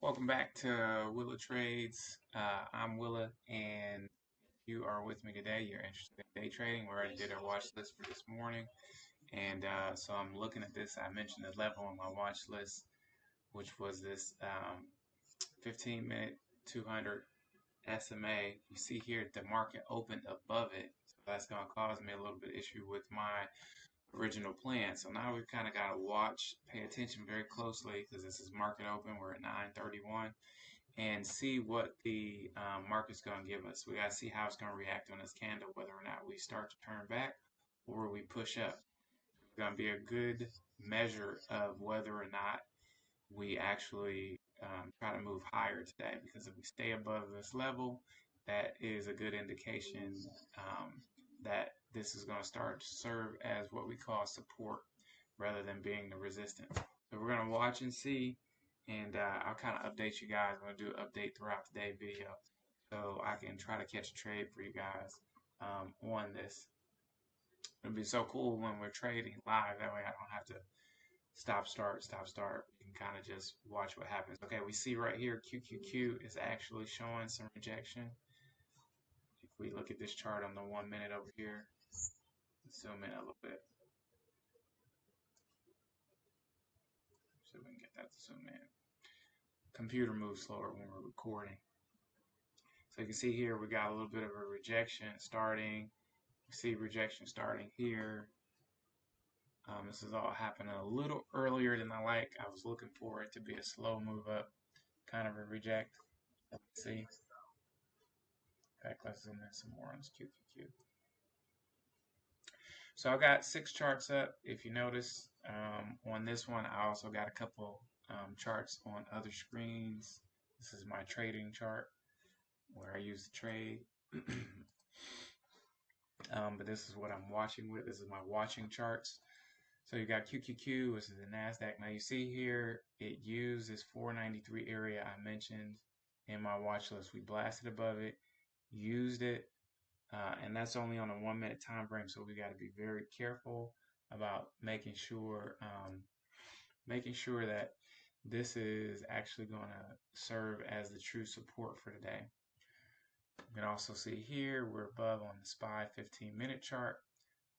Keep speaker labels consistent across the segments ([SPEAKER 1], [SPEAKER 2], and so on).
[SPEAKER 1] Welcome back to Willa Trades. I'm Willa, and you are with me today. You're interested in day trading. We already did our watch list for this morning, and so I'm looking at this. I mentioned the level on my watch list, which was this 15-minute 200 SMA. You see here the market opened above it, so that's going to cause me a little bit of issue with my original plan. So now we've kind of got to pay attention very closely because this is market open. We're at 9:31 and see what the market's going to give us. We got to see how it's going to react on this candle, whether or not we start to turn back or we push up. It's going to be a good measure of whether or not we actually try to move higher today. Because if we stay above this level, that is a good indication that this is going to start to serve as what we call support rather than being the resistance. So we're going to watch and see, and I'll kind of update you guys. I'm going to do an update throughout the day video so I can try to catch a trade for you guys on this. It'll be so cool when we're trading live. That way I don't have to stop, start, stop, start. You can kind of just watch what happens. Okay, we see right here QQQ is actually showing some rejection. If we look at this chart on the 1 minute over here, let's zoom in a little bit so we can get that to zoom in. Computer moves slower when we're recording. So you can see here we got a little bit of a rejection starting. You see rejection starting here. This is all happening a little earlier than I like. I was looking for it to be a slow move up, kind of a reject. Let's see. In fact, let's zoom in some more on this QQQ. So I got 6 charts up. If you notice, on this one, I also got a couple charts on other screens. This is my trading chart where I use the trade. But this is what I'm watching with. This is my watching charts. So you got QQQ, which is the NASDAQ. Now you see here, it used this 493 area I mentioned in my watch list. We blasted above it, used it, and that's only on a 1 minute time frame. So we got to be very careful about making sure that this is actually going to serve as the true support for today. You can also see here we're above on the SPY 15-minute chart,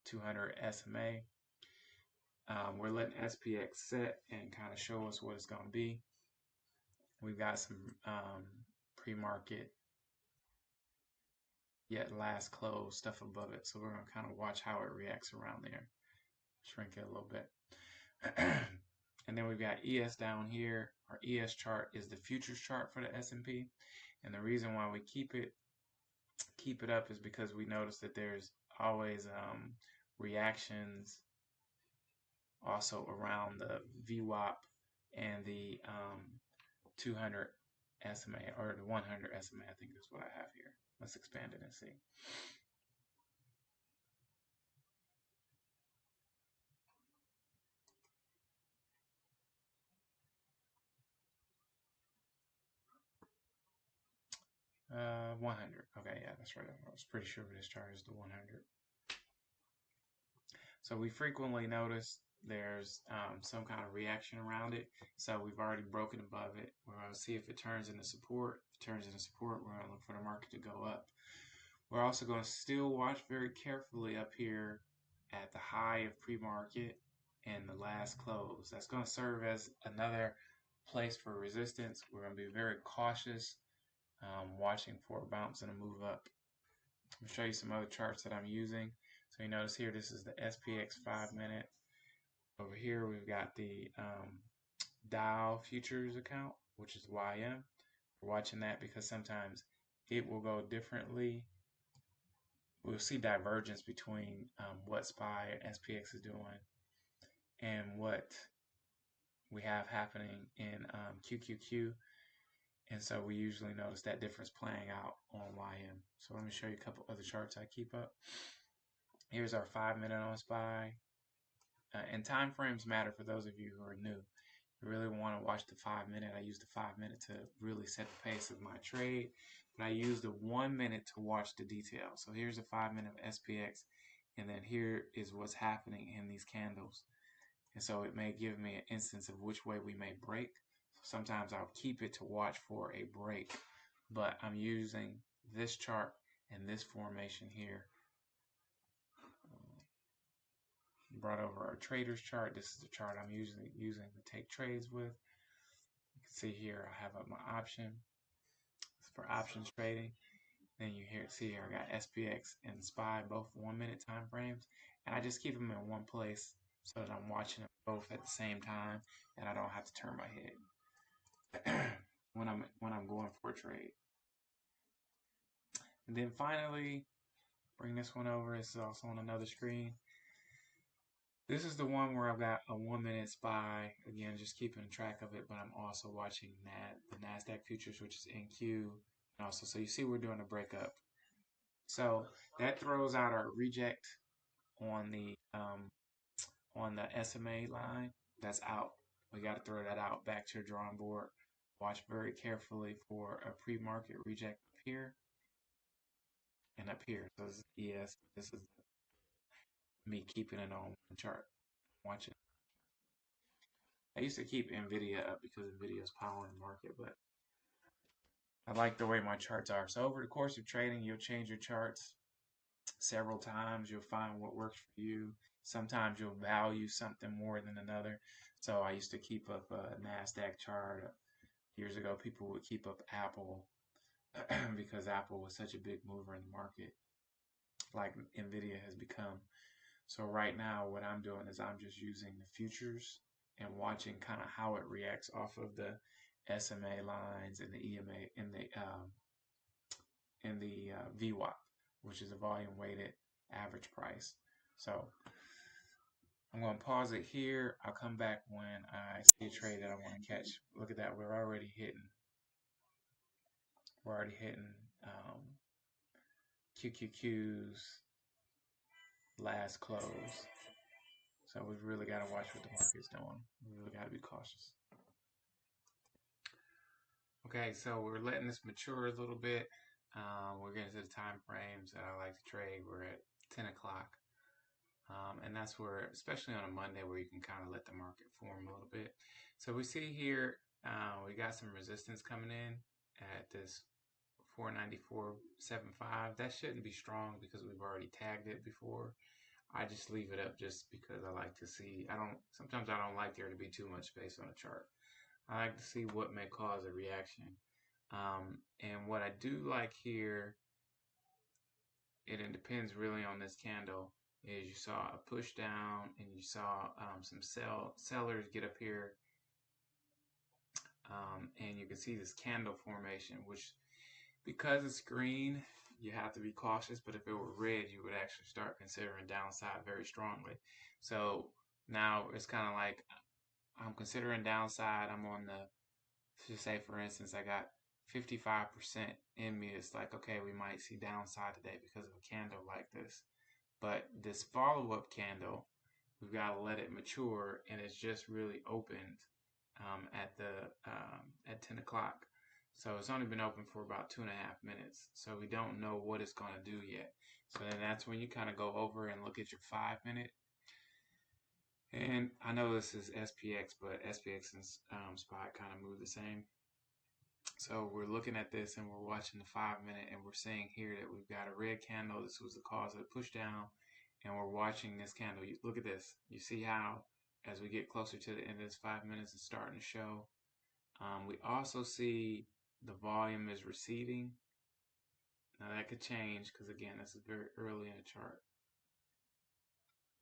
[SPEAKER 1] 200 SMA. We're letting SPX set and kind of show us what it's going to be. We've got some pre-market yet last close stuff above it. So we're going to kind of watch how it reacts around there. Shrink it a little bit. And then we've got ES down here. Our ES chart is the futures chart for the S&P. And the reason why we keep it up is because we notice that there's always reactions also around the VWAP and the 200 SMA or the 100 SMA. I think is what I have here. Let's expand it and see. Uh, 100. Okay, yeah, that's right. I was pretty sure this chart is the 100. So we frequently notice there's some kind of reaction around it. So we've already broken above it. We're going to see if it turns into support. If it turns into support, we're going to look for the market to go up. We're also going to still watch very carefully up here at the high of pre-market and the last close. That's going to serve as another place for resistance. We're going to be very cautious, watching for a bounce and a move up. I'll show you some other charts that I'm using. So you notice here, this is the SPX 5 minute. Over here, we've got the Dow futures account, which is YM. We're watching that because sometimes it will go differently. We'll see divergence between what SPY and SPX is doing and what we have happening in QQQ. And so we usually notice that difference playing out on YM. So let me show you a couple other charts I keep up. Here's our 5 minute on SPY. And time frames matter for those of you who are new. You really want to watch the 5 minute. I use the 5 minute to really set the pace of my trade, but I use the 1 minute to watch the details. So here's a 5 minute of SPX, and then here is what's happening in these candles. And so it may give me an instance of which way we may break. sometimes I'll keep it to watch for a break, but I'm using this chart and this formation here. Brought over our traders chart. This is the chart I'm using to take trades with. You can see here I have up my option for options trading. Then you see here I got SPX and SPY, both 1 minute time frames, and I just keep them in one place so that I'm watching them both at the same time and I don't have to turn my head when I'm going for a trade. And then finally, bring this one over. This is also on another screen. This is the one where I've got a 1 minute SPY, again, just keeping track of it, but I'm also watching the NASDAQ futures, which is NQ, and also, so you see we're doing a breakup. So that throws out our reject on the SMA line. That's out. We got to throw that out, back to the drawing board. Watch very carefully for a pre-market reject up here and up here. So this is ES. This is me keeping it on one chart. Watch it. I used to keep NVIDIA up because NVIDIA is powering the market, but I like the way my charts are. So over the course of trading, you'll change your charts several times. You'll find what works for you. Sometimes you'll value something more than another. So I used to keep up a NASDAQ chart. Years ago, people would keep up Apple because Apple was such a big mover in the market, like NVIDIA has become. So right now, what I'm doing is I'm just using the futures and watching kind of how it reacts off of the SMA lines and the EMA and the VWAP, which is a volume weighted average price. So I'm going to pause it here. I'll come back when I see a trade that I want to catch. Look at that. We're already hitting QQQ's last close. So we've really got to watch what the market's doing. We really got to be cautious. Okay, so we're letting this mature a little bit. We're getting to the time frames that I like to trade. We're at 10 o'clock. And that's where, especially on a Monday, where you can kind of let the market form a little bit. So we see here, we got some resistance coming in at this 494.75. That shouldn't be strong because we've already tagged it before. I just leave it up just because I like to see, sometimes I don't like there to be too much space on a chart. I like to see what may cause a reaction. And what I do like here, it depends really on this candle, is you saw a push down and you saw some sellers get up here. And you can see this candle formation, which because it's green, you have to be cautious, but if it were red, you would actually start considering downside very strongly. So now it's kind of like I'm considering downside. I'm on just say for instance, I got 55% in me. It's like, okay, we might see downside today because of a candle like this. But this follow-up candle, we've got to let it mature, and it's just really opened at 10 o'clock. So it's only been open for about 2.5 minutes. So we don't know what it's going to do yet. So then that's when you kind of go over and look at your 5 minute. And I know this is SPX, but SPX and SPY kind of move the same. So we're looking at this and we're watching the 5 minute, and we're seeing here that we've got a red candle. This was the cause of the push down, and we're watching this candle. Look at this. You see how as we get closer to the end of this 5 minutes, it's starting to show. We also see the volume is receding. Now that could change because again, this is very early in the chart.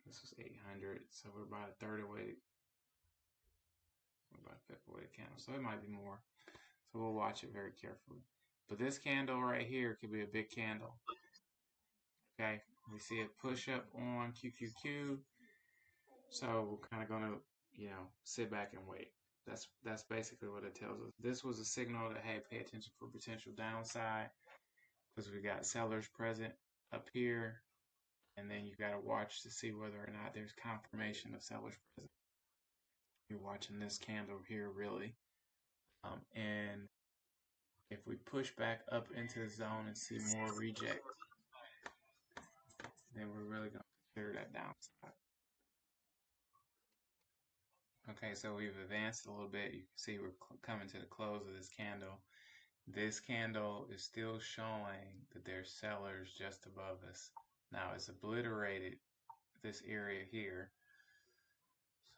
[SPEAKER 1] This was 800, so we're about a third away. We're about a fifth away the candle, so it might be more. So we'll watch it very carefully. But this candle right here could be a big candle. Okay, we see a push up on QQQ. So we're kind of gonna, sit back and wait. That's basically what it tells us. This was a signal that, hey, pay attention for potential downside because we got sellers present up here, and then you got to watch to see whether or not there's confirmation of sellers present. You're watching this candle here really, and if we push back up into the zone and see more reject, then we're really going to consider that downside. Okay, so we've advanced a little bit. You can see we're coming to the close of this candle. This candle is still showing that there's sellers just above us. Now it's obliterated this area here.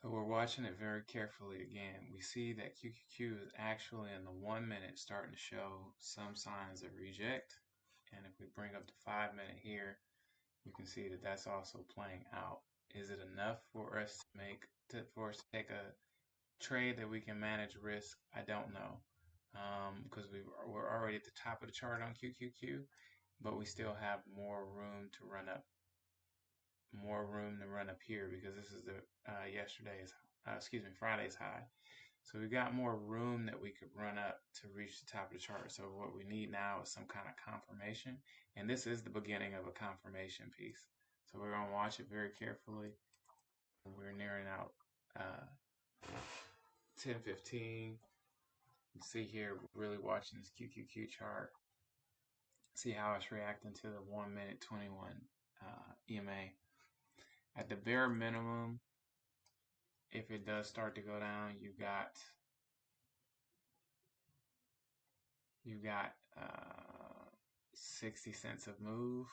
[SPEAKER 1] So we're watching it very carefully again. We see that QQQ is actually in the 1 minute starting to show some signs of reject. And if we bring up the 5 minute here, you can see that that's also playing out. Is it enough for us for us to take a trade that we can manage risk? I don't know, because we're already at the top of the chart on QQQ, but we still have more room to run up here, because this is the Friday's high. So we've got more room that we could run up to reach the top of the chart. So what we need now is some kind of confirmation, and this is the beginning of a confirmation piece. So we're going to watch it very carefully. We're nearing out 10:15. You see here, we're really watching this QQQ chart. See how it's reacting to the 1 minute 21 EMA. At the bare minimum, if it does start to go down, you got 60 cents of move.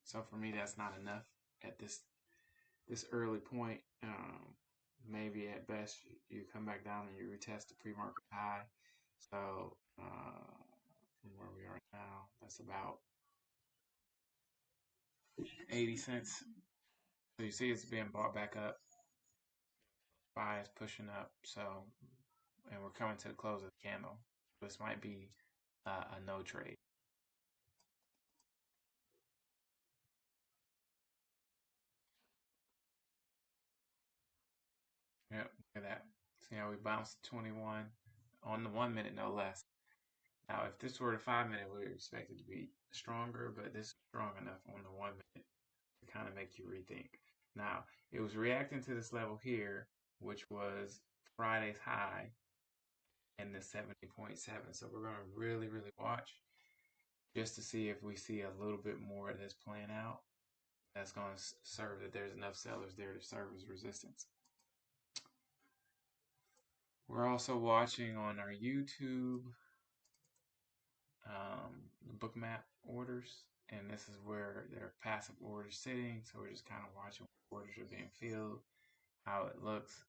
[SPEAKER 1] So for me, that's not enough at this early point. Maybe at best you come back down and you retest the pre-market high. So from where we are now, that's about 80 cents. So you see it's being bought back up. Buy is pushing up. So, and we're coming to the close of the candle. This might be a no trade. Yep, look at that. See how we bounced 21 on the 1 minute, no less. Now, if this were the 5 minute, we would expect it to be stronger, but this is strong enough on the 1 minute to kind of make you rethink. Now, it was reacting to this level here, which was Friday's high in the 70.7. So we're going to really, really watch just to see if we see a little bit more of this playing out. That's going to serve that there's enough sellers there to serve as resistance. We're also watching on our YouTube Bookmap orders, and this is where there are passive orders sitting. So we're just kind of watching what orders are being filled, how it looks.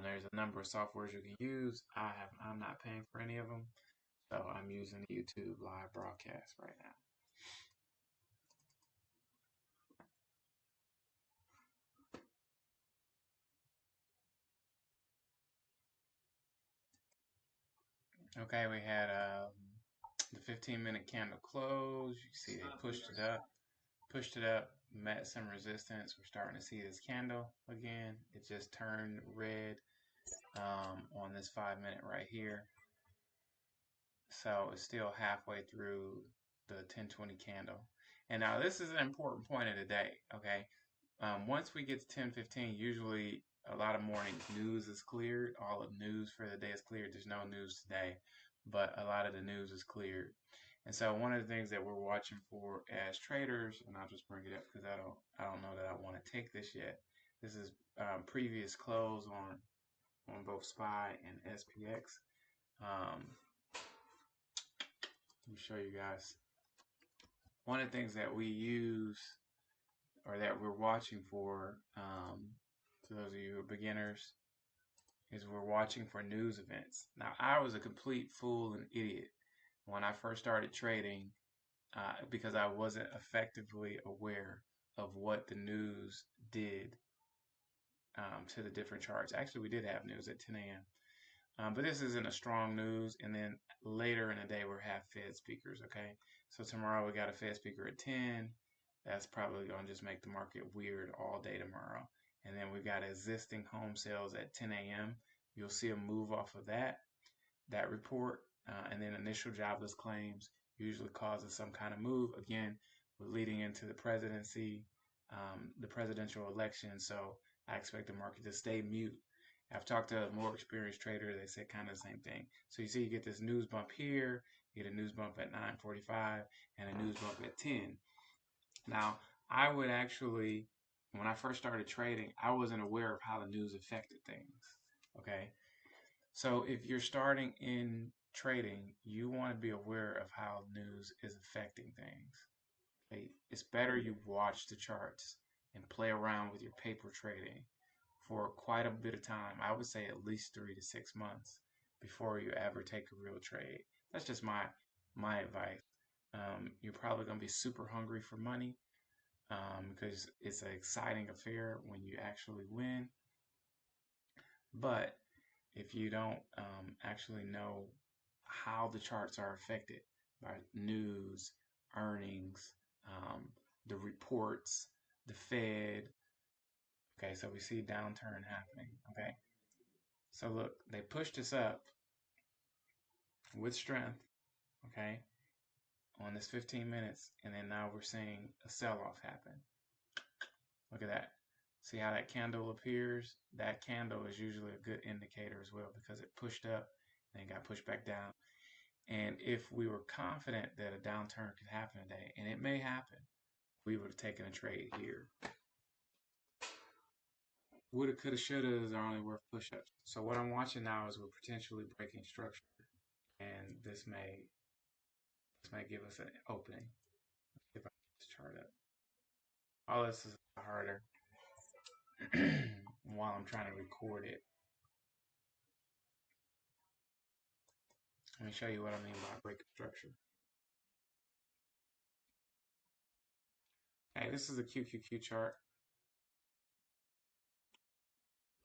[SPEAKER 1] There's a number of softwares you can use. I'm not paying for any of them, so I'm using the YouTube live broadcast right now. Okay, we had the 15-minute candle close. You see they pushed it up, met some resistance. We're starting to see this candle again. It just turned red on this 5 minute right here. So it's still halfway through the 1020 candle. And now this is an important point of the day, okay? Once we get to 10:15, usually a lot of mornings news is cleared. All of news for the day is cleared. There's no news today, but a lot of the news is cleared. And so one of the things that we're watching for as traders, and I'll just bring it up because I don't know that I want to take this yet. This is previous close on both SPY and SPX. Let me show you guys. One of the things that we use, or that we're watching for, to those of you who are beginners, is we're watching for news events. Now, I was a complete fool and idiot when I first started trading because I wasn't effectively aware of what the news did to the different charts. Actually, we did have news at 10 a.m. But this isn't a strong news. And then later in the day, we'll have Fed speakers, okay? So tomorrow we got a Fed speaker at 10. That's probably going to just make the market weird all day tomorrow. And then we've got existing home sales at 10 a.m. You'll see a move off of that report. And then initial jobless claims usually causes some kind of move. Again, we're leading into the presidency, the presidential election. So I expect the market to stay mute. I've talked to a more experienced trader. They say kind of the same thing. So you see, you get this news bump here, you get a news bump at 9:45, and a news bump at 10. Now, I would actually when I first started trading, I wasn't aware of how the news affected things. Okay. So if you're starting in trading, you want to be aware of how news is affecting things. Okay? It's better you watch the charts and play around with your paper trading for quite a bit of time. I would say at least 3 to 6 months before you ever take a real trade. That's just my advice. You're probably going to be super hungry for money because it's an exciting affair when you actually win. But if you don't actually know how the charts are affected by news, earnings, um, the reports, the Fed. Okay, so we see downturn happening. Okay, so look, they pushed us up with strength. Okay, on this 15 minutes, and then now we're seeing a sell-off happen. Look at that. See how that candle appears? That candle is usually a good indicator as well because it pushed up and got pushed back down. And if we were confident that a downturn could happen today, and it may happen, we would have taken a trade here. Woulda, coulda, shouldas are only worth push-ups. So what I'm watching now is we're potentially breaking structure, and this may give us an opening. Let's see if I can get this chart up. All this is harder while I'm trying to record it. Let me show you what I mean by breaking structure. Okay, this is a QQQ chart.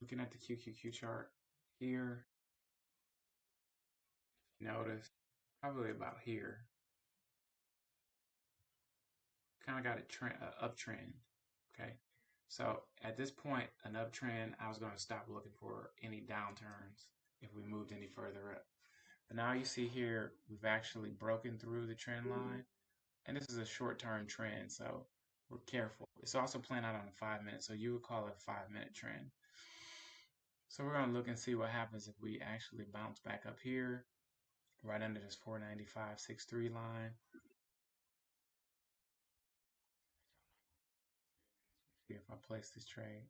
[SPEAKER 1] Looking at the QQQ chart here, notice probably about here, kind of got a uptrend. Okay, so at this point, an uptrend, I was going to stop looking for any downturns if we moved any further up. But now you see here, we've actually broken through the trend line, and this is a short-term trend, so we're careful. It's also playing out on a 5-minute, so you would call it a 5-minute trend. So we're going to look and see what happens if we actually bounce back up here, right under this 495.63 line. See if I place this trade.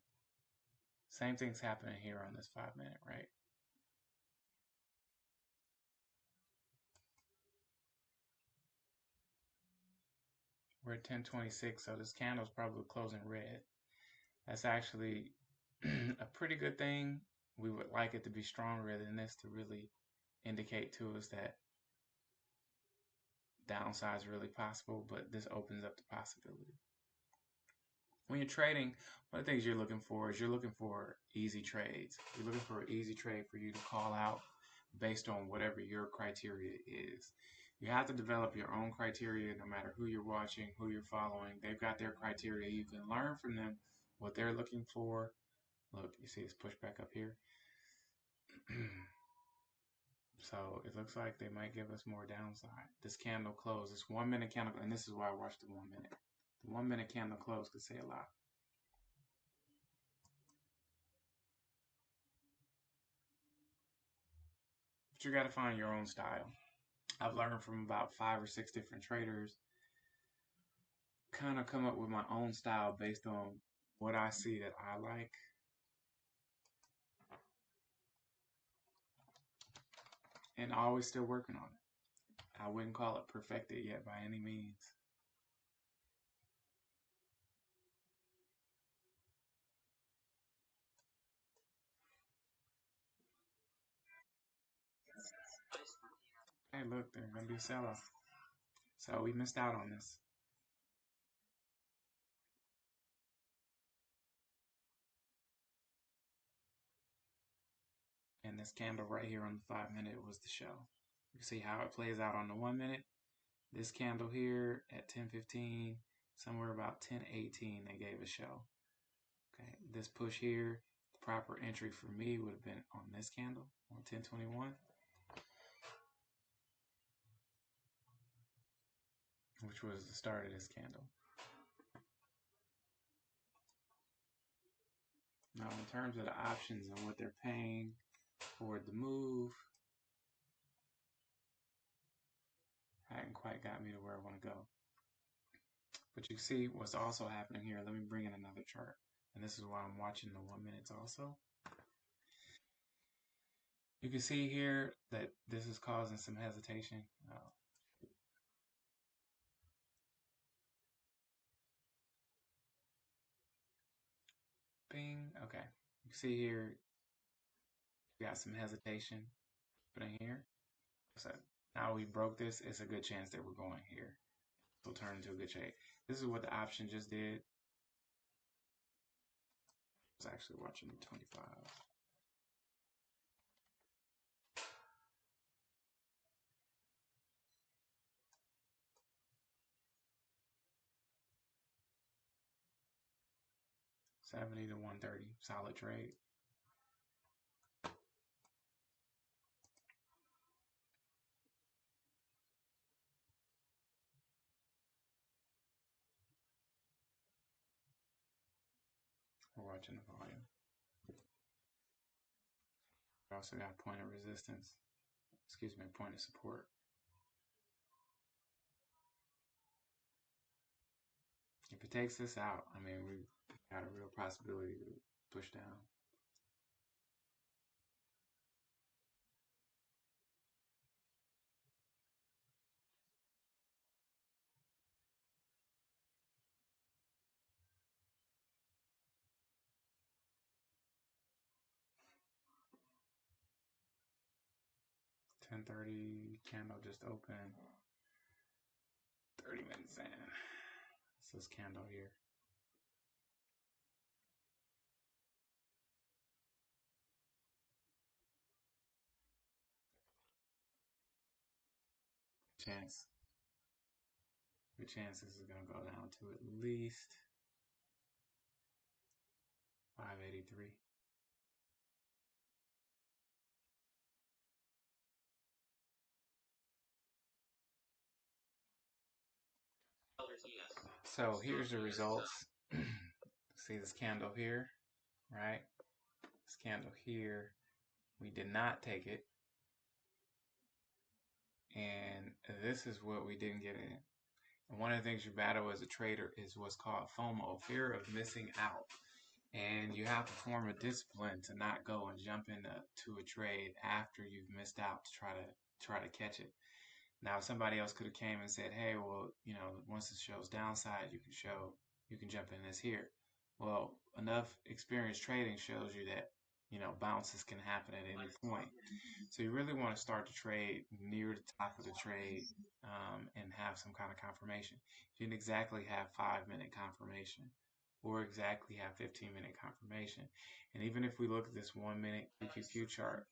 [SPEAKER 1] Same thing's happening here on this 5-minute, right? We're at 1026, so this candle's probably closing red. That's actually a pretty good thing. We would like it to be stronger than this to really indicate to us that downside is really possible, but this opens up the possibility. When you're trading, one of the things you're looking for is you're looking for easy trades. You're looking for an easy trade for you to call out based on whatever your criteria is. You have to develop your own criteria no matter who you're watching, who you're following. They've got their criteria. You can learn from them what they're looking for. Look, you see this push back up here. So it looks like they might give us more downside. This candle close, this 1-minute candle, and this is why I watched the 1 minute. The 1-minute candle close could say a lot. But you got to find your own style. I've learned from about 5 or 6 different traders, kind of come up with my own style based on what I see that I like. And always still working on it. I wouldn't call it perfected yet by any means. Hey, look, there's going to be a sell-off. So we missed out on this. And this candle right here on the 5-minute was the show. You see how it plays out on the 1 minute. This candle here at 10:15, somewhere about 10:18, they gave a show. Okay, this push here, the proper entry for me would have been on this candle on 10:21, which was the start of this candle. Now, in terms of the options and what they're paying for the move, hadn't quite got me to where I want to go. But you see what's also happening here. Let me bring in another chart. And this is why I'm watching the 1 minutes also. You can see here that this is causing some hesitation. Bing. Okay. You can see here, we got some hesitation happening here. So now we broke this. It's a good chance that we're going here. It'll turn into a good trade. This is what the option just did. I was actually watching the 25. $70 to $130, solid trade. We're watching the volume. We also got point of resistance. Excuse me, point of support. If it takes this out, I mean, we got a real possibility to push down. $10.30 candle just opened. 30 minutes in. It's this candle here. Good chance this is going to go down to at least 583. So here's the results. See this candle here, right? This candle here, we did not take it. And this is what we didn't get in. And one of the things you battle as a trader is what's called FOMO, fear of missing out. And you have to form a discipline to not go and jump into a trade after you've missed out to try to catch it. Now, somebody else could have came and said, "Hey, well, you know, once it shows downside, you can jump in this here." Well, enough experience trading shows you that, you know, bounces can happen at any point. So you really want to start the trade near the top of the trade and have some kind of confirmation. You didn't exactly have 5-minute confirmation or exactly have 15-minute confirmation. And even if we look at this 1-minute QQQ chart,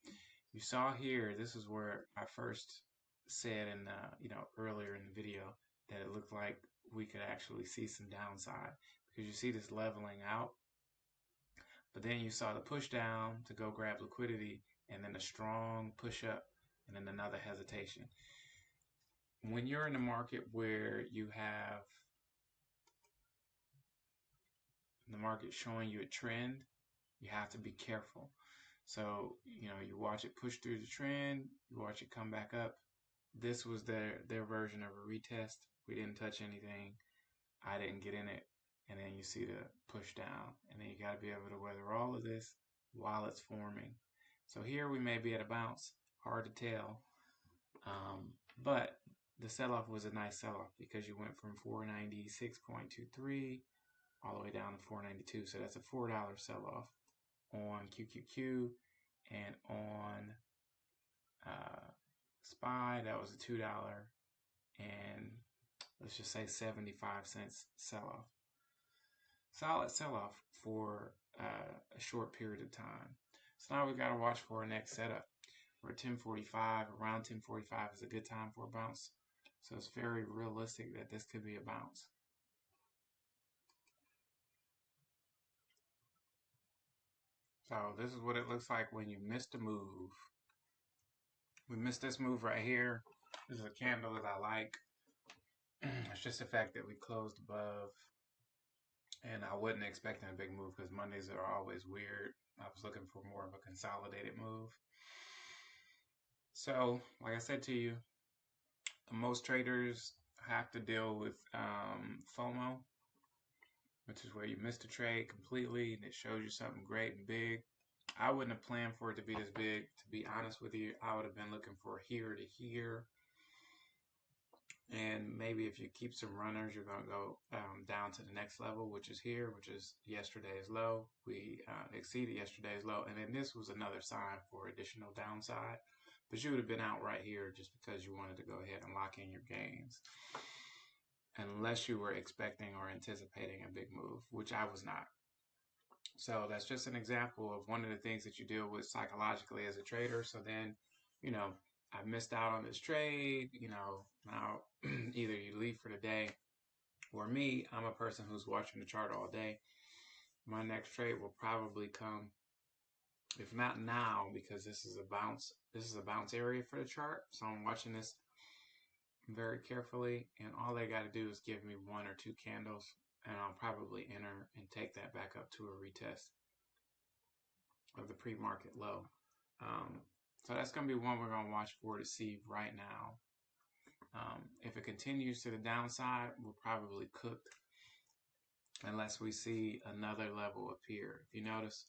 [SPEAKER 1] you saw here, this is where I first said in earlier in the video that it looked like we could actually see some downside because you see this leveling out, but then you saw the push down to go grab liquidity and then a strong push up and then another hesitation. When you're in a market where you have the market showing you a trend, you have to be careful. So, you know, you watch it push through the trend, you watch it come back up. This was their version of a retest. We didn't touch anything. I didn't get in it. And then you see the push down. And then you got to be able to weather all of this while it's forming. So here we may be at a bounce. Hard to tell. But the sell-off was a nice sell-off because you went from 496.23 all the way down to 492. So that's a $4 sell-off on QQQ, and on SPY that was a $2, and let's just say 75 cents sell-off. Solid sell-off for a short period of time. So now we got to watch for our next setup. We're at 10:45. Around 10:45 is a good time for a bounce. So it's very realistic that this could be a bounce. So this is what it looks like when you missed a move. We missed this move right here. This is a candle that I like. It's just the fact that we closed above. And I wasn't expecting a big move because Mondays are always weird. I was looking for more of a consolidated move. So, like I said to you, most traders have to deal with FOMO. which is where you missed a trade completely and it shows you something great and big. I wouldn't have planned for it to be this big, to be honest with you. I would have been looking for here to here. And maybe if you keep some runners, you're going to go down to the next level, which is here, which is yesterday's low. We exceeded yesterday's low. And then this was another sign for additional downside. But you would have been out right here just because you wanted to go ahead and lock in your gains. Unless you were expecting or anticipating a big move, which I was not. So that's just an example of one of the things that you deal with psychologically as a trader. So then, I missed out on this trade, now either you leave for the day, or me, I'm a person who's watching the chart all day. My next trade will probably come, if not now, because this is a bounce area for the chart. So I'm watching this very carefully, and all they got to do is give me one or two candles, and I'll probably enter and take that back up to a retest of the pre-market low. So that's going to be one we're going to watch for to see right now. If it continues to the downside, we're probably cooked unless we see another level appear. If you notice,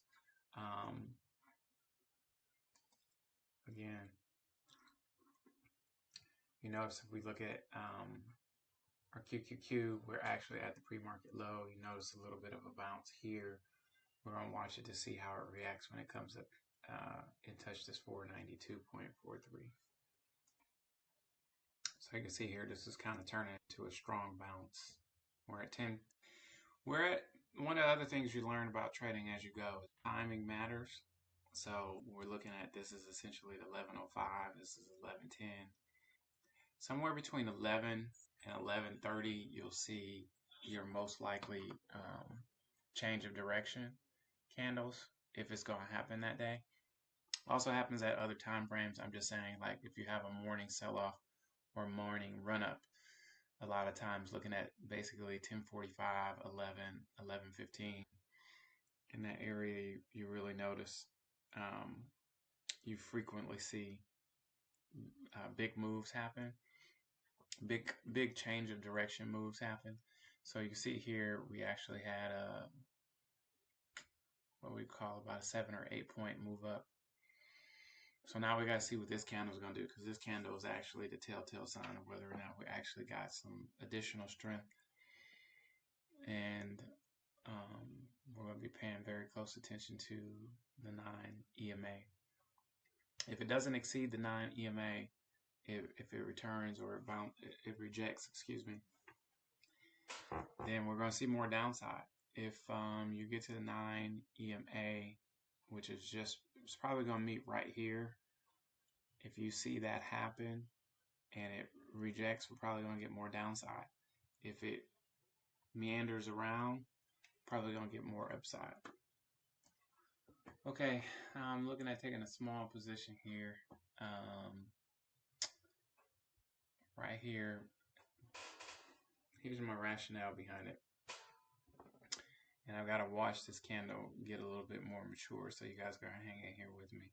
[SPEAKER 1] again, you notice if we look at our QQQ, we're actually at the pre-market low. You notice a little bit of a bounce here. We're going to watch it to see how it reacts when it comes up and touch this 492.43. So you can see here, this is kind of turning into a strong bounce. We're at 10. One of the other things you learn about trading as you go is timing matters. So we're looking at, this is essentially the 11:05. This is 11:10. Somewhere between 11 and 11:30, you'll see your most likely change of direction candles, if it's going to happen that day. Also happens at other time frames. I'm just saying, like if you have a morning sell-off or morning run-up, a lot of times looking at basically 10:45, 11, 11:15, in that area, you really notice you frequently see big moves happen, big change of direction moves happen. So you see here, we actually had what we call about a 7 or 8 point move up. So now we got to see what this candle is going to do, because this candle is actually the telltale sign of whether or not we actually got some additional strength. And we're going to be paying very close attention to the 9 EMA. If it doesn't exceed the 9 EMA, if it returns or it rejects, then we're going to see more downside. If you get to the 9 EMA, which is it's probably going to meet right here. If you see that happen and it rejects, we're probably going to get more downside. If it meanders around, probably going to get more upside. Okay, I'm looking at taking a small position here. Right here, here's my rationale behind it. And I've got to watch this candle get a little bit more mature, so you guys are going to hang in here with me.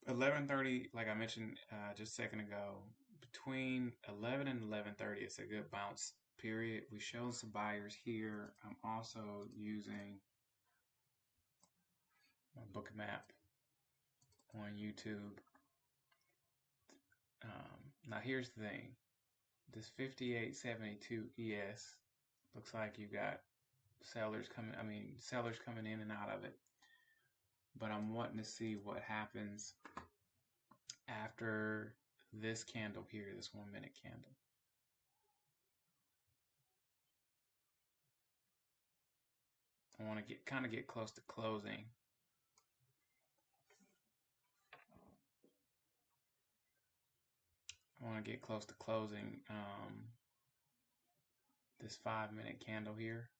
[SPEAKER 1] 11:30, like I mentioned just a second ago, between 11 and 11:30, it's a good bounce period. We showed some buyers here. I'm also using my Bookmap on YouTube. Now here's the thing. This 58.72 ES looks like you got sellers coming in and out of it. But I'm wanting to see what happens after this candle here, this 1 minute candle. I want to kind of get close to closing. I want to get close to closing this 5 minute candle here,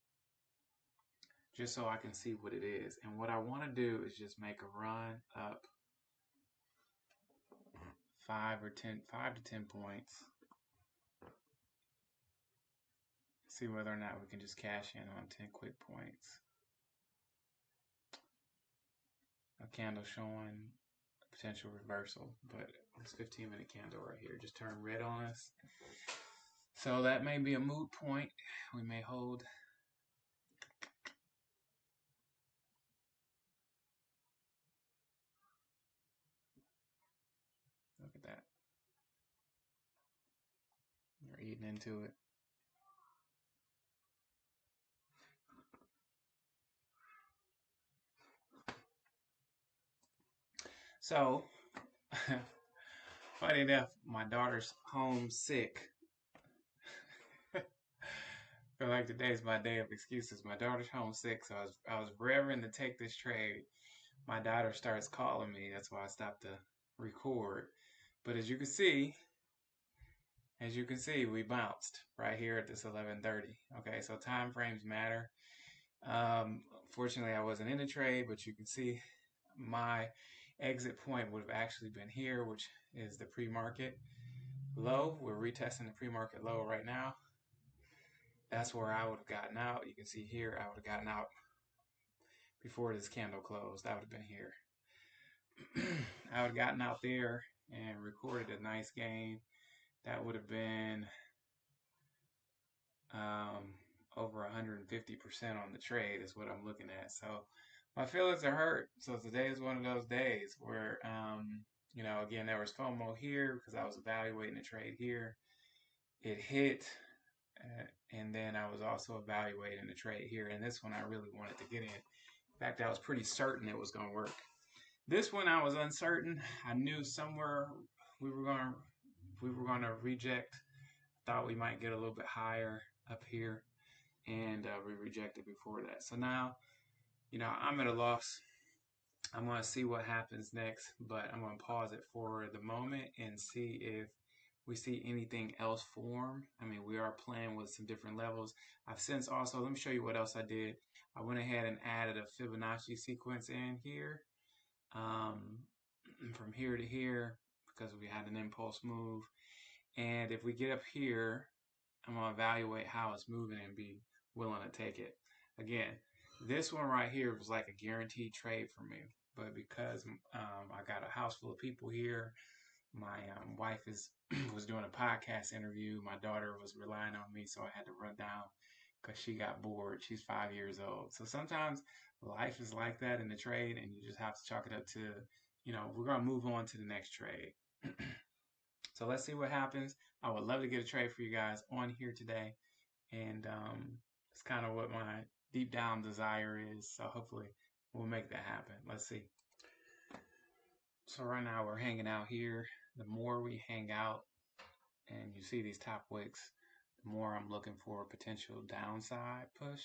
[SPEAKER 1] just so I can see what it is. And what I want to do is just make a run up 5 to 10 points. See whether or not we can just cash in on 10 quick points. A candle showing a potential reversal, but this 15 minute candle right here just turned red on us. So that may be a moot point. We may hold getting into it. So, funny enough, my daughter's home sick. Feel like today's my day of excuses. My daughter's homesick, so I was raring to take this trade. My daughter starts calling me. That's why I stopped to record. But as you can see, we bounced right here at this 11:30. Okay, so time frames matter. Fortunately, I wasn't in the trade, but you can see my exit point would have actually been here, which is the pre-market low. We're retesting the pre-market low right now. That's where I would have gotten out. You can see here, I would have gotten out before this candle closed. That would have been here. I would have gotten out there and recorded a nice gain. That would have been over 150% on the trade is what I'm looking at. So my feelings are hurt. So today is one of those days where, again, there was FOMO here because I was evaluating the trade here. It hit, and then I was also evaluating the trade here. And this one I really wanted to get in. In fact, I was pretty certain it was going to work. This one I was uncertain. I knew somewhere we were going to reject. Thought we might get a little bit higher up here, and we rejected before that. So now, I'm at a loss. I'm going to see what happens next, but I'm going to pause it for the moment and see if we see anything else form. I mean, we are playing with some different levels. I've since also, let me show you what else I did. I went ahead and added a Fibonacci sequence in here, from here to here, because we had an impulse move. And if we get up here, I'm going to evaluate how it's moving and be willing to take it. Again, this one right here was like a guaranteed trade for me. But because I got a house full of people here, my wife was doing a podcast interview. My daughter was relying on me, so I had to run down because she got bored. She's 5 years old. So sometimes life is like that in the trade, and you just have to chalk it up to, we're going to move on to the next trade. So let's see what happens. I would love to get a trade for you guys on here today. And it's kind of what my deep down desire is. So hopefully we'll make that happen. Let's see. So right now we're hanging out here. The more we hang out and you see these top wicks, the more I'm looking for a potential downside push.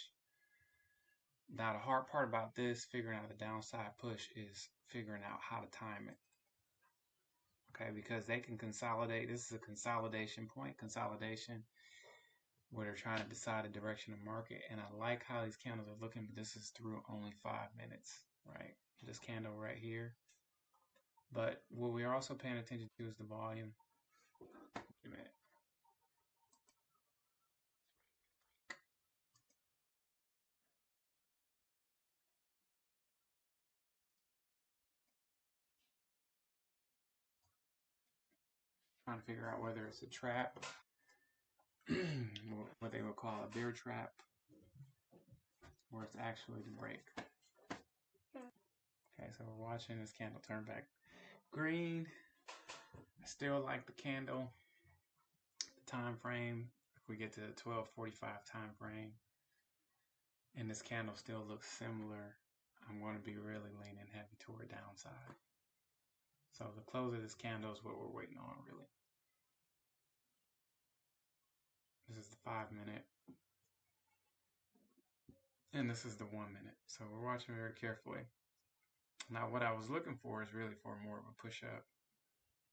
[SPEAKER 1] Now the hard part about this, figuring out the downside push, is figuring out how to time it. Okay, because they can consolidate. This is a consolidation point, where they're trying to decide the direction of market. And I like how these candles are looking, but this is through only 5 minutes, right? This candle right here. But what we are also paying attention to is the volume. Wait a minute. Trying to figure out whether it's a trap, what they would call a bear trap, or it's actually the break. Okay, so we're watching this candle turn back green. I still like the candle, the time frame. If we get to the 12:45 time frame, and this candle still looks similar, I'm going to be really leaning heavy toward downside. So the close of this candle is what we're waiting on, really. This is the 5 minute. And this is the 1 minute. So we're watching very carefully. Now what I was looking for is really for more of a push up,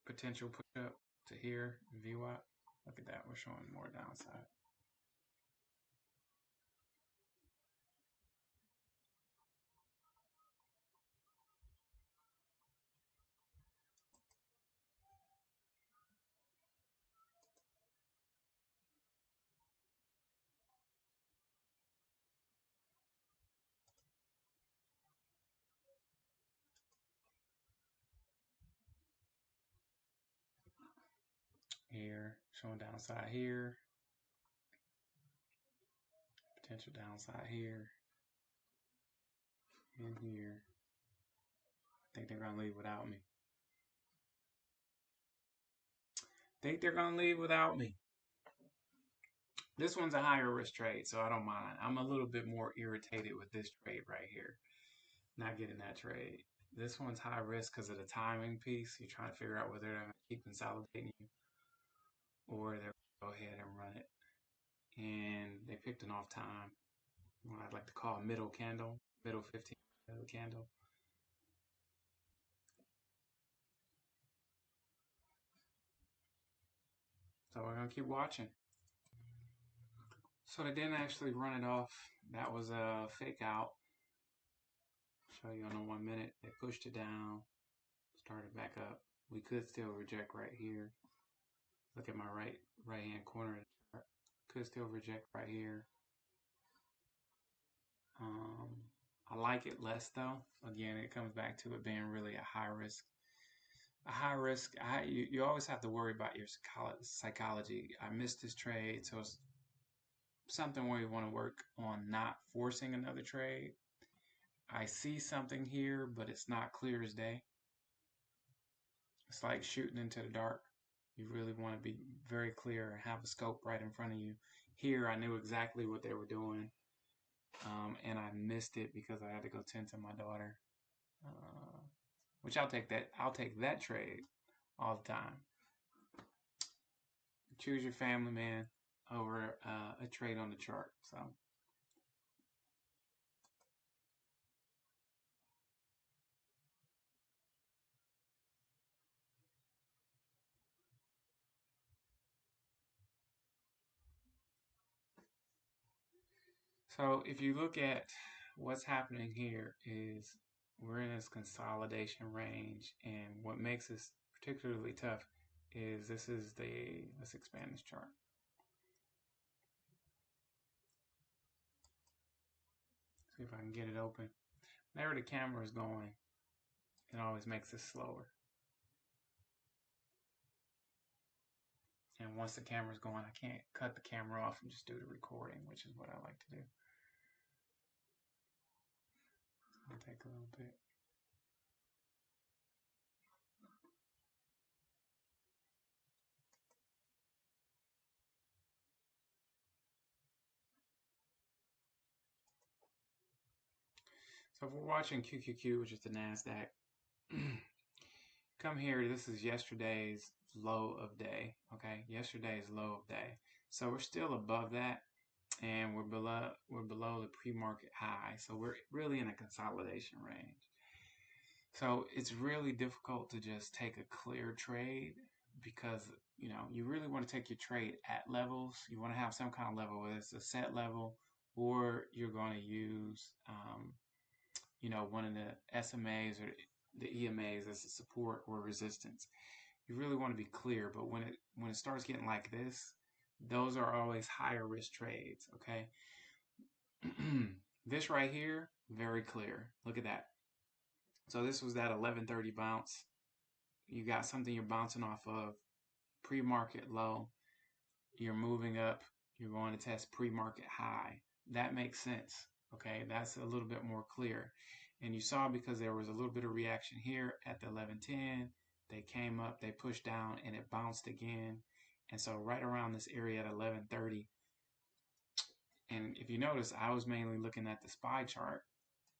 [SPEAKER 1] potential push up to here, VWAP. Look at that, we're showing more downside. Here, showing downside here, potential downside here, and here. I think they're gonna leave without me. Think they're gonna leave without me. This one's a higher risk trade, so I don't mind. I'm a little bit more irritated with this trade right here, not getting that trade. This one's high risk because of the timing piece. You're trying to figure out whether they're going to keep consolidating you or they're going to go ahead and run it. And they picked an off time, what I'd like to call a middle candle, middle 15-minute candle. So we're going to keep watching. So they didn't actually run it off. That was a fake out. Show you on the 1 minute. They pushed it down, started back up. We could still reject right here. Look at my right hand corner of the chart. Could still reject right here. I like it less though. Again, it comes back to it being really a high risk. A high risk. You always have to worry about your psychology. I missed this trade, so it's something where you want to work on not forcing another trade. I see something here, but it's not clear as day. It's like shooting into the dark. You really want to be very clear and have a scope right in front of you. Here, I knew exactly what they were doing, and I missed it because I had to go tend to my daughter. Which I'll take that. I'll take that trade all the time. Choose your family, man, over a trade on the chart. So if you look at what's happening here is we're in this consolidation range, and what makes this particularly tough is this is let's expand this chart. See if I can get it open. Whenever the camera is going, it always makes it slower. And once the camera's going, I can't cut the camera off and just do the recording, which is what I like to do. It'll take a little bit. So if we're watching QQQ, which is the NASDAQ, come here, this is yesterday's low of day, okay? Yesterday's low of day. So we're still above that, and we're below the pre-market high. So we're really in a consolidation range. So it's really difficult to just take a clear trade because, you know, you really want to take your trade at levels. You want to have some kind of level, whether it's a set level or you're going to use, you know, one of the SMAs or the EMAs as a support or resistance. You really want to be clear, but when it starts getting like this, those are always higher risk trades, okay? This right here, very clear. Look at that. So this was that 1130 bounce. You got something you're bouncing off of, pre-market low. You're moving up. You're going to test pre-market high. That makes sense, okay? That's a little bit more clear. And you saw because there was a little bit of reaction here at the 1110. They came up, they pushed down, and it bounced again. And so right around this area at 1130. And if you notice, I was mainly looking at the SPY chart.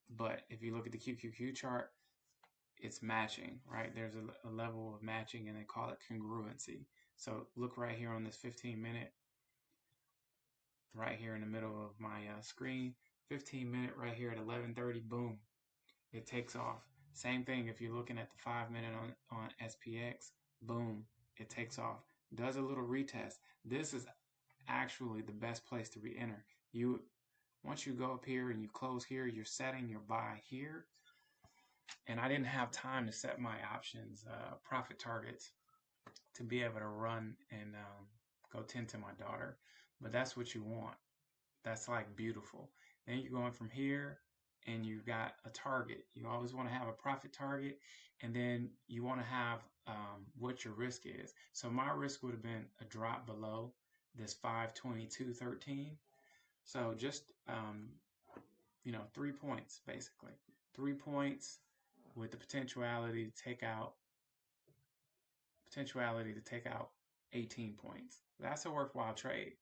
[SPEAKER 1] But if you look at the QQQ chart, it's matching, right? There's a level of matching, and they call it congruency. So look right here on this 15-minute, right here in the middle of my screen, 15-minute right here at 11:30, boom, it takes off. Same thing if you're looking at the 5-minute on SPX, boom, it takes off. Does a little retest. This is actually the best place to re-enter. Once you go up here and you close here, you're setting your buy here. And I didn't have time to set my options profit targets to be able to run and go tend to my daughter. But that's what you want. That's like beautiful. Then you're going from here and you got a target. You always want to have a profit target, and then you want to have what your risk is. So my risk would have been a drop below this 522.13. So just, you know, 3 points basically. 3 points with the potentiality to take out 18 points. That's a worthwhile trade.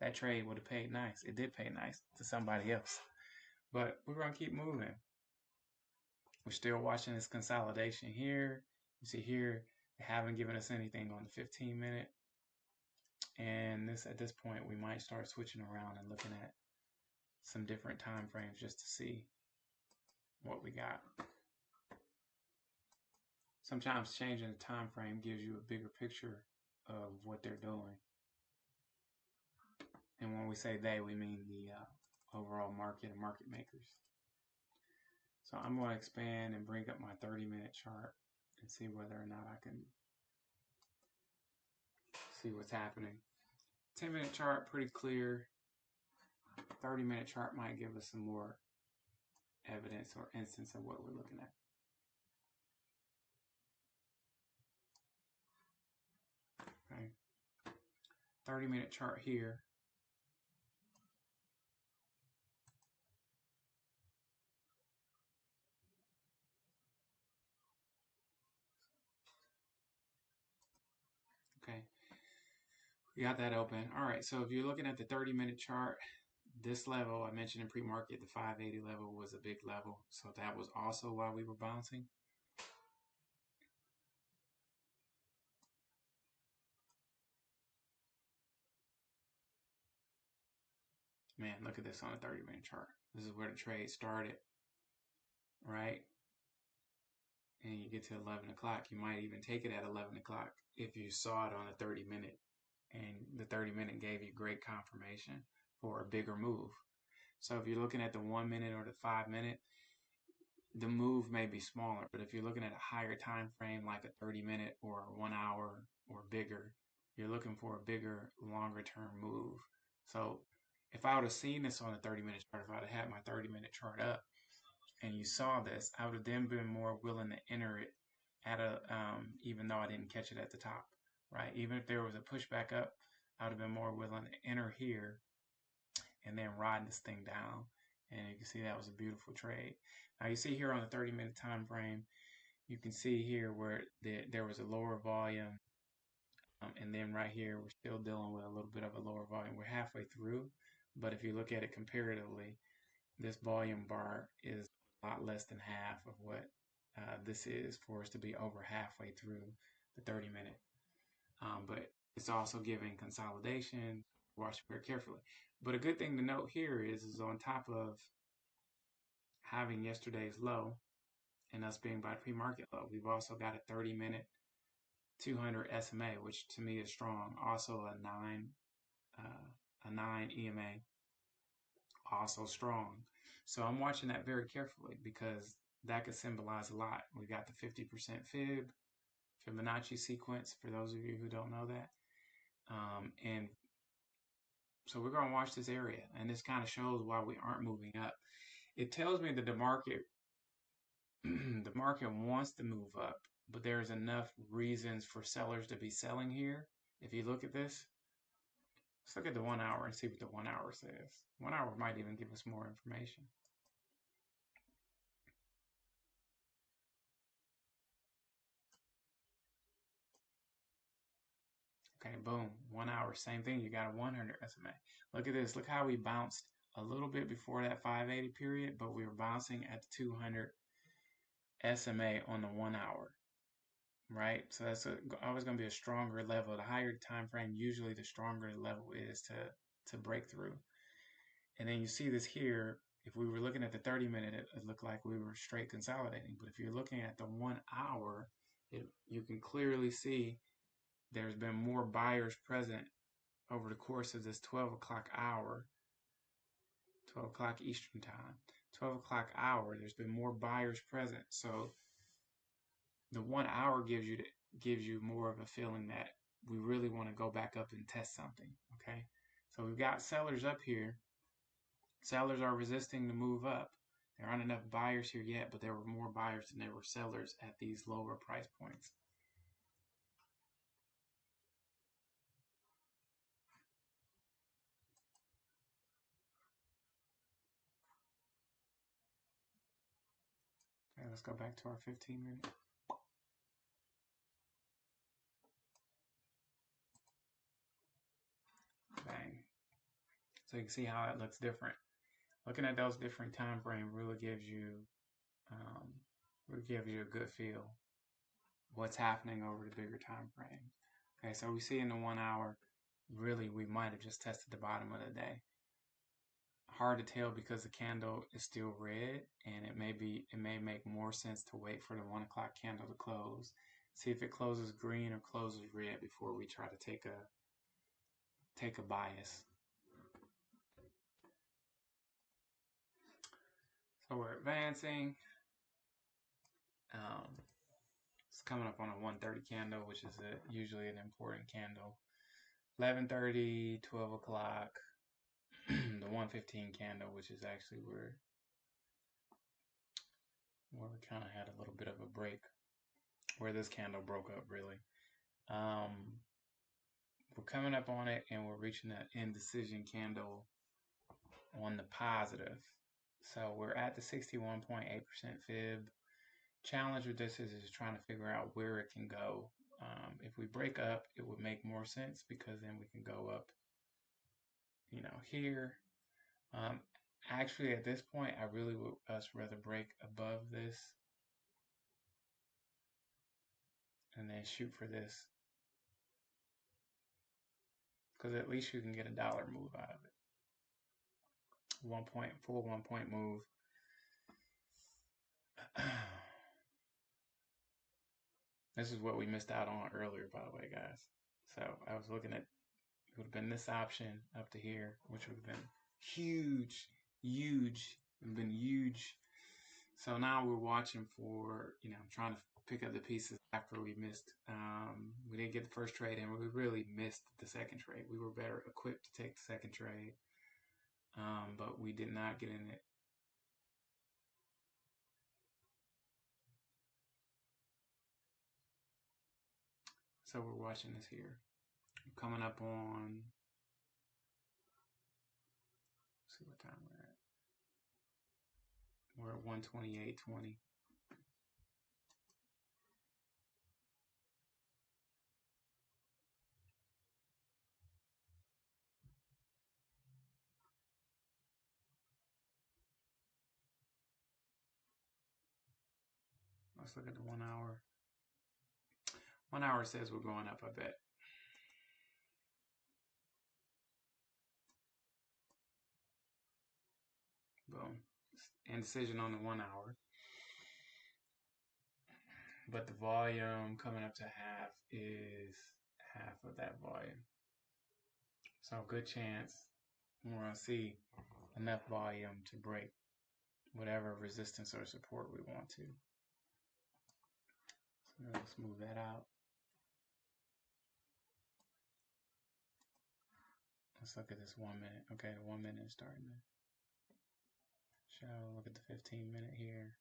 [SPEAKER 1] that trade would have paid nice. It did pay nice to somebody else. But we're going to keep moving. We're still watching this consolidation here. You see here, they haven't given us anything on the 15-minute. And at this point, we might start switching around and looking at some different time frames just to see what we got. Sometimes changing the time frame gives you a bigger picture of what they're doing. And when we say they, we mean the overall market and market makers. So I'm going to expand and bring up my 30-minute chart and see whether or not I can see what's happening. 10-minute chart, pretty clear. 30-minute chart might give us some more evidence or instance of what we're looking at. Okay. 30-minute chart here. Okay. We got that open. All right. So if you're looking at the 30-minute chart, this level I mentioned in pre-market, the 580 level was a big level. So that was also why we were bouncing. Man, look at this on a 30-minute chart. This is where the trade started, right? And you get to 11 o'clock. You might even take it at 11 o'clock if you saw it on a 30-minute. And the 30-minute gave you great confirmation for a bigger move. So if you're looking at the 1 minute or the 5 minute, the move may be smaller. But if you're looking at a higher time frame, like a 30-minute or 1 hour or bigger, you're looking for a bigger, longer term move. So if I would have seen this on a 30-minute chart, if I'd have had my 30-minute chart up and you saw this, I would have then been more willing to enter it at even though I didn't catch it at the top, right? Even if there was a pushback up, I would have been more willing to enter here and then ride this thing down. And you can see that was a beautiful trade. Now you see here on the 30-minute time frame, you can see here where there was a lower volume. And then right here, we're still dealing with a little bit of a lower volume. We're halfway through, but if you look at it comparatively, this volume bar is a lot less than half of what this is for us to be over halfway through the 30-minute. But it's also giving consolidation. Watch very carefully. But a good thing to note here is on top of having yesterday's low and us being by pre-market low, we've also got a 30-minute 200 SMA, which to me is strong. Also a 9 EMA, also strong. So I'm watching that very carefully because that could symbolize a lot. We got the 50% Fibonacci sequence, for those of you who don't know that. And so we're going to watch this area, and this kind of shows why we aren't moving up. It tells me that the market the market wants to move up, but there's enough reasons for sellers to be selling here. If you look at this, let's look at the 1 hour and see what the 1 hour says. 1 hour might even give us more information. Okay, boom, 1 hour, same thing. You got a 100 SMA. Look at this. Look how we bounced a little bit before that 580 period, but we were bouncing at the 200 SMA on the 1 hour, right? So that's always going to be a stronger level. The higher the time frame, usually the stronger the level is to break through. And then you see this here. If we were looking at the 30-minute, it looked like we were straight consolidating. But if you're looking at the 1 hour, you can clearly see there's been more buyers present over the course of this 12 o'clock hour, 12 o'clock Eastern time, 12 o'clock hour, there's been more buyers present. So the 1 hour gives you more of a feeling that we really want to go back up and test something, okay? So we've got sellers up here. Sellers are resisting the move up. There aren't enough buyers here yet, but there were more buyers than there were sellers at these lower price points. Okay, let's go back to our 15-minute. Bang. So you can see how it looks different. Looking at those different time frames um, really gives you a good feel what's happening over the bigger time frame. Okay, so we see in the 1 hour, really we might have just tested the bottom of the day. Hard to tell because the candle is still red, and it may make more sense to wait for the 1 o'clock candle to close. See if it closes green or closes red before we try to take a bias. So we're advancing. It's coming up on a 1:30 candle, which is usually an important candle. 11:30, 12 o'clock, the 1:15 candle, which is actually where we kind of had a little bit of a break, where this candle broke up really. We're coming up on it, and we're reaching that indecision candle on the positive. So we're at the 61.8% fib. Challenge with this is trying to figure out where it can go. If we break up, it would make more sense because then we can go up, here. Actually, at this point, I really would rather break above this and then shoot for this, because at least you can get a dollar move out of it. Full 1 point move. This is what we missed out on earlier, by the way, guys. So I was looking at, it would have been this option up to here, which would have been huge. It would have been huge. So now we're watching for, trying to pick up the pieces after we missed. We didn't get the first trade, and we really missed the second trade. We were better equipped to take the second trade, but we did not get in it. So we're watching this here. Coming up on, let's see what time we're at. We're at 128.20. Let's look at the 1 hour. 1 hour says we're going up, I bet. Boom. Indecision on the 1 hour. But the volume coming up to half is half of that volume. So good chance we're going to see enough volume to break whatever resistance or support we want to. So let's move that out. Let's look at this 1 minute. Okay, the 1 minute is starting to show. Look at the 15-minute here.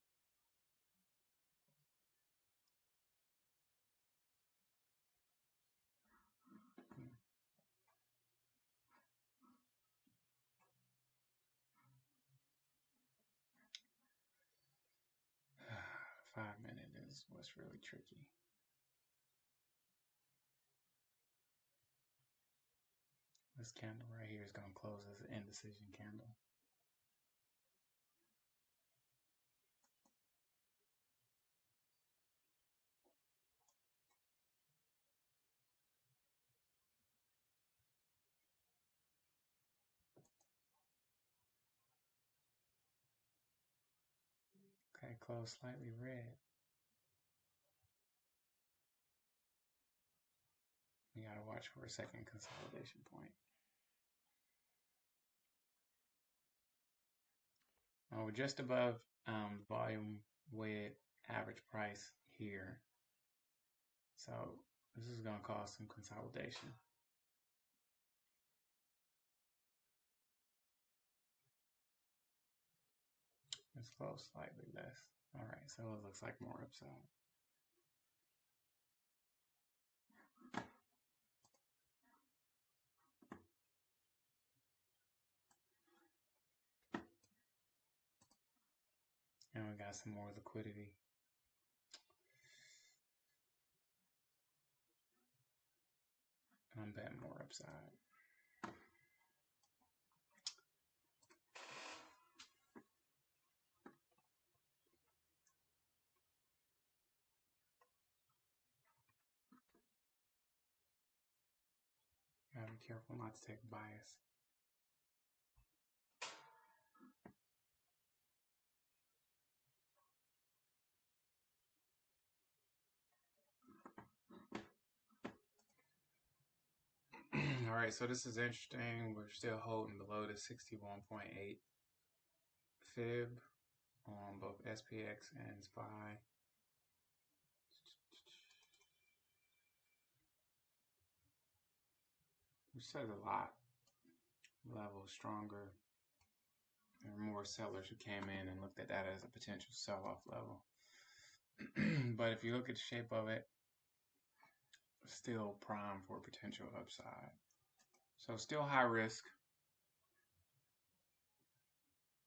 [SPEAKER 1] Five-minute is what's really tricky. This candle right here is going to close as an indecision candle. Okay, close slightly red. We got to watch for a second consolidation point. We're just above volume weighted average price here. So this is going to cause some consolidation. Let's close slightly less. All right, so it looks like more upside. And we got some more liquidity. I'm betting more upside. careful not to take bias. All right, so this is interesting. We're still holding below the 61.8 fib on both SPX and SPY. Which says a lot. Level stronger. There are more sellers who came in and looked at that as a potential sell-off level. But if you look at the shape of it, still prime for potential upside. So still high risk.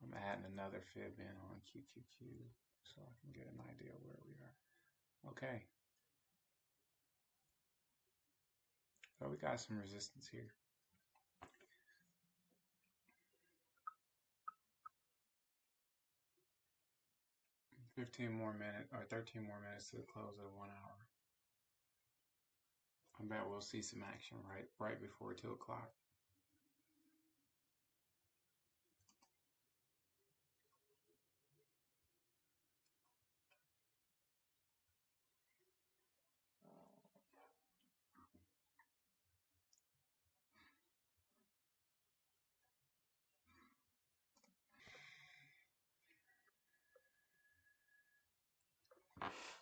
[SPEAKER 1] I'm adding another fib in on QQQ so I can get an idea where we are. Okay. So we got some resistance here. $15 more minutes or 13 more minutes to the close of the 1 hour. I bet we'll see some action right before 2 o'clock.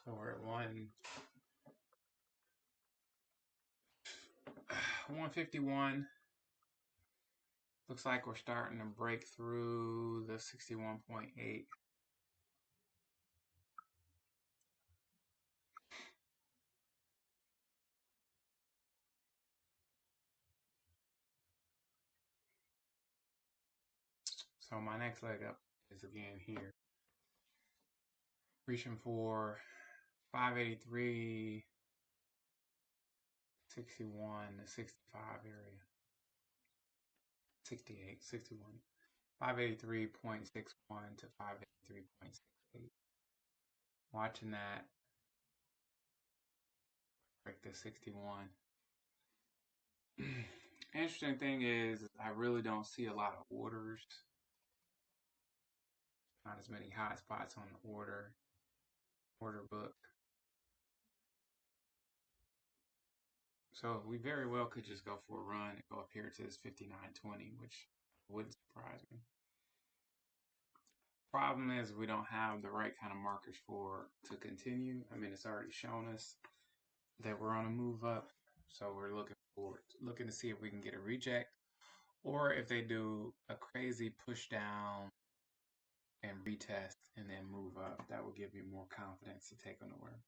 [SPEAKER 1] So we're at 151. Looks like we're starting to break through the 61.8. So my next leg up is again here. Reaching for 583, 61 to 65 area. 68, 61. 583.61 to 583.68. Watching that break the 61. Interesting thing is I really don't see a lot of orders. Not as many hot spots on the order book. So we very well could just go for a run and go up here to this 59.20, which wouldn't surprise me. Problem is we don't have the right kind of markers to continue. I mean, it's already shown us that we're on a move up. So we're looking to see if we can get a reject, or if they do a crazy push down and retest and then move up. That will give me more confidence to take an order.